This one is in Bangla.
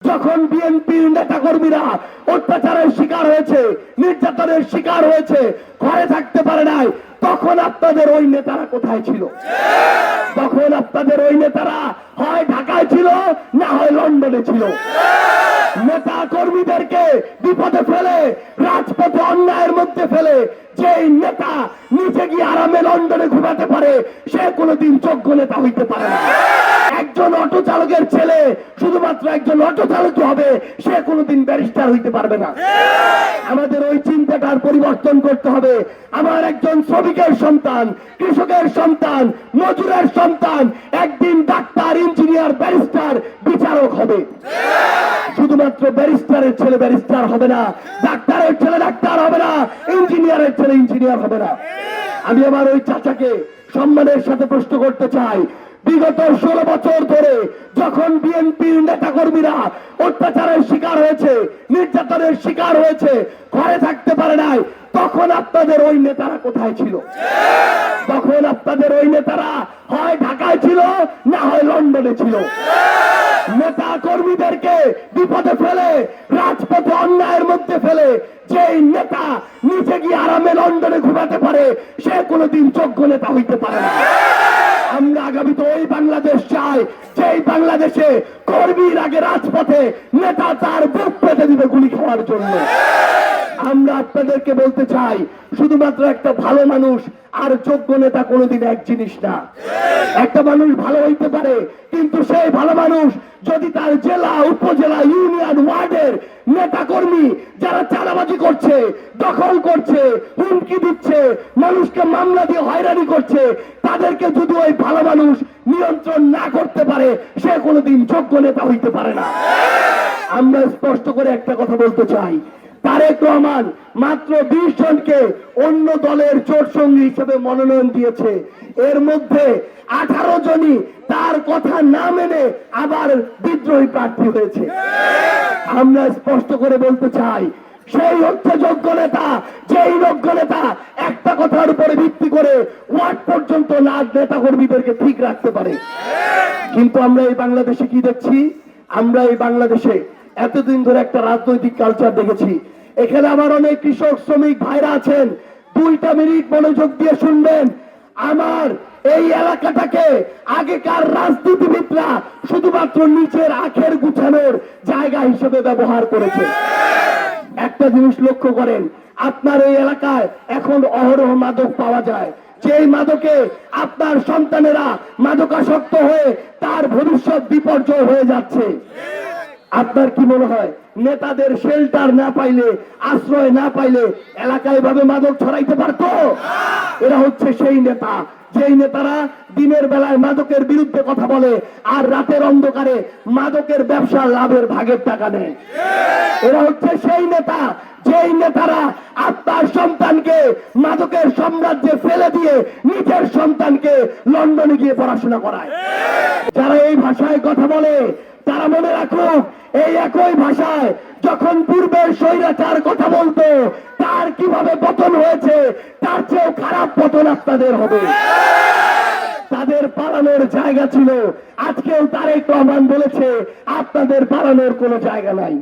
যখন বিএনপির নেতাকর্মীরা অত্যাচারের শিকার হয়েছে, নির্যাতনের শিকার হয়েছে, ঘরে থাকতে পারে নাই, তখন আপনাদের ওই নেতারা কোথায় ছিল? তখন আপনাদের ওই নেতারা হয় ঢাকায় ছিল, না হয় লন্ডনে ছিল। নেতা কর্মীদেরকে বিপদে ফেলে, রাজপথে অন্যায়ের মধ্যে ফেলে যেই নেতা নিচে গিয়ে আরামে লন্ডনে ঘুমাতে পারে, সে কোনোদিন যোগ্য নেতা হইতে পারে না। একজন অটো চালকের ছেলে শুধুমাত্র একজন অটো চালক হবে, সে কোনোদিন ব্যারিস্টার হইতে পারবে না। আমাদের ওই চিন্তাটার পরিবর্তন করতে হবে। আমার একজন শ্রমিকের সন্তান, কৃষকের সন্তান, মজুরের সন্তান একদিন ডাক্তার, ইঞ্জিনিয়ার, ব্যারিস্টার, বিচারক হবে। শুধুমাত্র ব্যারিস্টারের ছেলে ব্যারিস্টার হবে না, ডাক্তারের ছেলে ডাক্তার হবে না, ইঞ্জিনিয়ারের ছেলে ইঞ্জিনিয়ার হবে না। আমি আমার ওই চাচাকে সম্মানের সাথে প্রশ্ন করতে চাই, বিগত 16 বছর ধরে যখন বিএনপির নেতাকর্মীরা অত্যাচারের শিকার হয়েছে, নির্যাতনের শিকার হয়েছে, ঘরে থাকতে পারে নাই, তখন আপনাদের ওই নেতারা কোথায় ছিল? তখন আপনাদের ওই নেতারা হয় ঢাকায় ছিল, না হয় লন্ডনে ছিল। নেতা কর্মীদেরকে বিপদে ফেলে, রাজপথে অন্যায়ের মধ্যে ফেলে যেই নেতা নিচে গিয়ে আরামে লন্ডনে ঘুমাতে পারে, সে কোনোদিন যোগ্য নেতা হইতে পারে না। আমরা আগামীতে ওই বাংলাদেশ চাই, যেই বাংলাদেশে কর্মীর আগে রাজপথে নেতা তার বুক পেতে দিবে গুলি খাওয়ার জন্য। আমরা আপনাদেরকে বলতে চাই, শুধুমাত্র একটা ভালো মানুষ আর যোগ্য নেতা কোনোদিন এক জিনিস না। একটা মানুষ ভালো হইতে পারে, কিন্তু সেই ভালো মানুষ যদি তার জেলা, উপজেলা, ইউনিয়ন, ওয়ার্ডের নেতা কর্মী যারা চাঁদাবাজি করছে, দখল করছে, হুমকি দিচ্ছে, মানুষকে মামলা দিয়ে হয়রানি করছে, তাদেরকে যদি ওই ভালো মানুষ নিয়ন্ত্রণ না করতে পারে, সে কোনোদিন যোগ্য নেতা হইতে পারে না। আমরা স্পষ্ট করে একটা কথা বলতে চাই, তারেক রহমান মাত্র 20 জনকে অন্য দলের জোট সঙ্গী হিসেবে মনোনয়ন দিয়েছে। এর মধ্যে 18 জনই তার কথা না মেনে আবার বিদ্রোহী প্রার্থী হয়েছে। আমরা স্পষ্ট করে বলতে চাই, সেই হচ্ছে যোগ্য নেতা, যেই যোগ্য নেতা একটা কথার উপরে ভিত্তি করে ওয়ার্ড পর্যন্ত নেতা কর্মীদেরকে ঠিক রাখতে পারে। কিন্তু আমরা এই বাংলাদেশে কি দেখছি? আমরা এই বাংলাদেশে এতদিন ধরে একটা রাজনৈতিক কালচার দেখেছি। এখানে আমার অনেক কৃষক, শ্রমিক ভাইরা আছেন, 2 মিনিট মনোযোগ দিয়ে শুনবেন। আমার এই এলাকাটাকে আগেকার রাজনীতিবিদরা শুধুমাত্র নিচের আখের গুছানোর জায়গা হিসেবে ব্যবহার করেছে। একটা জিনিস লক্ষ্য করেন, আপনার এই এলাকায় এখন অহরহ মাদক পাওয়া যায়, যেই মাদকে আপনার সন্তানেরা মাদকাসক্ত হয়ে তার ভবিষ্যৎ বিপর্যয় হয়ে যাচ্ছে। আপনার কি মনে হয়, নেতাদের শেল্টার না পাইলে, আশ্রয় না পাইলে এলাকায় ভাবে মাদক ছড়াইতে পারতো? এরা হচ্ছে সেই নেতা, যেই নেতারা দিনের বেলায় মাদকের বিরুদ্ধে কথা বলে আর রাতের অন্ধকারে মাদকের ব্যবসা লাভের ভাগের টাকা নেয়। এরা হচ্ছে সেই নেতা, যেই নেতারা আপনার সন্তানকে মাদকের সাম্রাজ্যে ফেলে দিয়ে নিজের সন্তানকে লন্ডনে গিয়ে পড়াশোনা করায়। যারা এই ভাষায় কথা বলে তারা মনে রাখুক, এই একই ভাষায় যখন পূর্বের স্বৈরাচার কথা বলতো, তার কিভাবে পতন হয়েছে, তার চেয়েও খারাপ পতন আপনাদের হবে। তাদের পালানোর জায়গা ছিল, আজকেও তারেক রহমান বলেছে আপনাদের পালানোর কোনো জায়গা নাই।